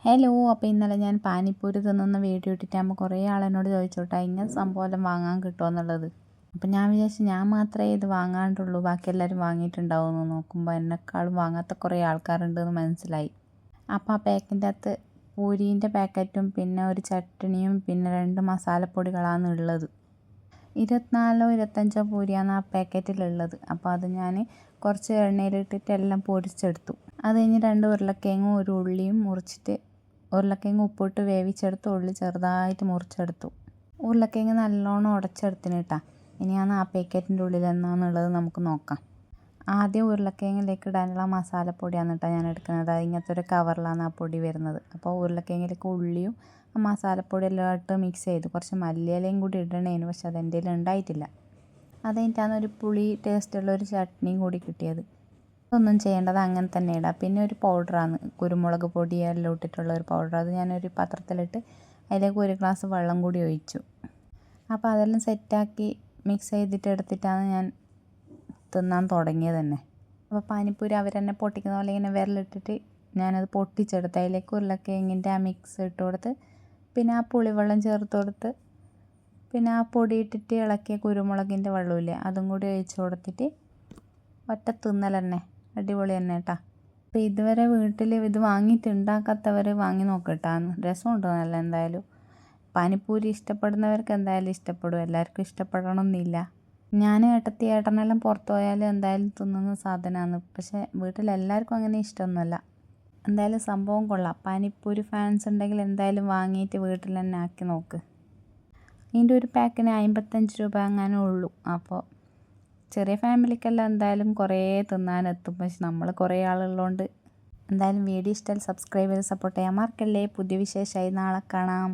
Hello. അപ്പോൾ ഇന്നലെ ഞാൻ പാനിപ്പൂരി തിന്നുന്ന വീഡിയോ ഇട്ടിട്ടാകുമ്പോൾ കുറേ ആളെന്നോട് ചോദിച്ചോട്ടെ ഇങ്ങനെ സംഭവം വാങ്ങാൻ കിട്ടുമോ എന്നുള്ളത്. അപ്പോൾ ഞാൻ വിചാരിച്ചു ഞാൻ മാത്രമേ ഇത് വാങ്ങാണ്ടുള്ളൂ, ബാക്കി എല്ലാവരും വാങ്ങിയിട്ടുണ്ടാവുമെന്ന്. നോക്കുമ്പോൾ എന്നെക്കാളും വാങ്ങാത്ത കുറേ ആൾക്കാരുണ്ടെന്ന് മനസ്സിലായി. അപ്പോൾ ആ പാക്കിൻ്റെ അകത്ത് പൂരീൻ്റെ പാക്കറ്റും പിന്നെ ഒരു ചട്ടണിയും പിന്നെ 2 മസാലപ്പൊടികളാണ് ഉള്ളത്. 24 25 പൂരിയാണ് ആ പാക്കറ്റിലുള്ളത്. അപ്പോൾ അത് ഞാൻ കുറച്ച് എണ്ണയിലിട്ടിട്ട് എല്ലാം പൊരിച്ചെടുത്തു. അത് കഴിഞ്ഞ് 2 ഉരുളക്കിഴങ്ങും ഒരു ഉള്ളിയും മുറിച്ചിട്ട് ഉരുളക്കിഴങ്ങ് ഉപ്പിട്ട് വേവിച്ചെടുത്ത് ഉള്ളി ചെറുതായിട്ട് മുറിച്ചെടുത്തു. ഉരുളക്കിഴങ്ങ് നല്ലോണം ഉടച്ചെടുത്തിന് കേട്ടോ. ഇനിയാണ് ആ പാക്കറ്റിൻ്റെ ഉള്ളിൽ എന്നാന്നുള്ളത് നമുക്ക് നോക്കാം. ആദ്യം ഉരുളക്കിഴങ്ങിലേക്ക് ഇടാനുള്ള മസാലപ്പൊടിയാണ് കേട്ടോ ഞാൻ എടുക്കുന്നത്. അത് ഇങ്ങനത്തെ ഒരു കവറിലാണ് ആ പൊടി വരുന്നത്. അപ്പോൾ ഉരുളക്കിഴങ്ങിലേക്ക് ഉള്ളിയും ആ മസാലപ്പൊടി എല്ലാം ഇട്ട് മിക്സ് ചെയ്തു. കുറച്ച് മല്ലിയിലയും കൂടി ഇടണേന്, പക്ഷെ അതെൻ്റെ കയ്യിൽ ഉണ്ടായിട്ടില്ല. അത് കഴിഞ്ഞിട്ടാണ് ഒരു പുളി ടേസ്റ്റുള്ള ഒരു ചട്നിയും കൂടി കിട്ടിയത്. ഒന്നും ചെയ്യേണ്ടത് അങ്ങനെ തന്നെ ഇടാം. പിന്നെ ഒരു പൗഡറാണ്, കുരുമുളക് പൊടി എല്ലാം ഇട്ടിട്ടുള്ള ഒരു പൗഡർ. അത് ഞാനൊരു പാത്രത്തിലിട്ട് അതിലേക്ക് 1 ഗ്ലാസ് വെള്ളം കൂടി ഒഴിച്ചു. അപ്പോൾ അതെല്ലാം സെറ്റാക്കി മിക്സ് ചെയ്തിട്ട് എടുത്തിട്ടാണ് ഞാൻ തിന്നാൻ തുടങ്ങിയത് തന്നെ. അപ്പോൾ പാനിപ്പൂരി അവർ തന്നെ പൊട്ടിക്കുന്ന പോലെ ഇങ്ങനെ വിരലിട്ടിട്ട് ഞാനത് പൊട്ടിച്ചെടുത്ത് അതിലേക്ക് ഉരുളക്കിഴങ്ങിൻ്റെ ആ മിക്സ് ഇട്ട് കൊടുത്ത് പിന്നെ ആ പുളിവെള്ളം ചേർത്ത് കൊടുത്ത് പിന്നെ ആ പൊടി ഇട്ടിട്ട് ഇളക്കിയ കുരുമുളകിൻ്റെ വെള്ളമില്ലേ അതും കൂടി ഒഴിച്ച് കൊടുത്തിട്ട് ഒറ്റ തിന്നൽ തന്നെ. അടിപൊളി തന്നെ കേട്ടോ. അപ്പോൾ ഇതുവരെ വീട്ടിൽ ഇത് വാങ്ങിയിട്ട് ഉണ്ടാക്കാത്തവർ വാങ്ങി നോക്കട്ടോ. രസമുണ്ട് നല്ല. എന്തായാലും പാനിപ്പൂരി ഇഷ്ടപ്പെടുന്നവർക്ക് എന്തായാലും ഇഷ്ടപ്പെടും, എല്ലാവർക്കും ഇഷ്ടപ്പെടണമെന്നില്ല. ഞാൻ ഏട്ടനെല്ലാം പുറത്ത് പോയാലും എന്തായാലും തിന്നുന്ന സാധനമാണ്. പക്ഷേ വീട്ടിലെല്ലാവർക്കും അങ്ങനെ ഇഷ്ടമൊന്നുമല്ല. എന്തായാലും സംഭവം കൊള്ളാം. പാനിപ്പൂരി ഫാൻസ് ഉണ്ടെങ്കിൽ എന്തായാലും വാങ്ങിയിട്ട് വീട്ടിൽ തന്നെ ആക്കി നോക്ക്. ഇതിൻ്റെ ഒരു പാക്കിന് 55 രൂപ അങ്ങനെ ഉള്ളൂ. അപ്പോൾ ചെറിയ ഫാമിലിക്കെല്ലാം എന്തായാലും കുറേ തിന്നാനെത്തും. പക്ഷെ നമ്മൾ കുറേ ആളുള്ളതുകൊണ്ട് എന്തായാലും വീഡിയോ ഇഷ്ടമായി സബ്സ്ക്രൈബ് ചെയ്ത് സപ്പോർട്ട് ചെയ്യാൻ മറക്കല്ലേ. പുതിയ വിശേഷമായി നാളെ കാണാം.